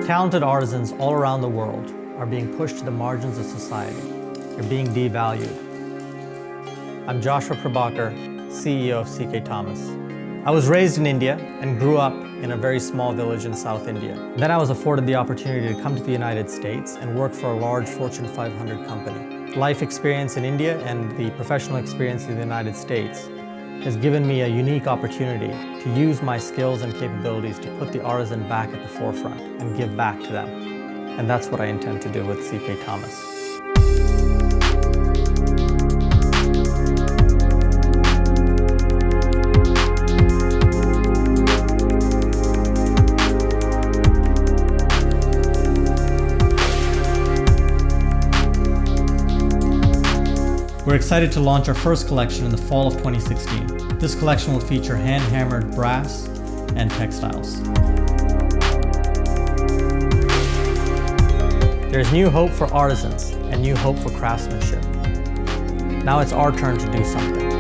Talented artisans all around the world are being pushed to the margins of society. They're being devalued. I'm Joshua Prabhakar, CEO of CK Thomas. I was raised in India and grew up in a very small village in South India. Then I was afforded the opportunity to come to the United States and work for a large Fortune 500 company. Life experience in India and the professional experience in the United States has given me a unique opportunity to use my skills and capabilities to put the artisan back at the forefront and give back to them. And that's what I intend to do with CK Thomas. We're excited to launch our first collection in the fall of 2016. This collection will feature hand-hammered brass and textiles. There's new hope for artisans and new hope for craftsmanship. Now it's our turn to do something.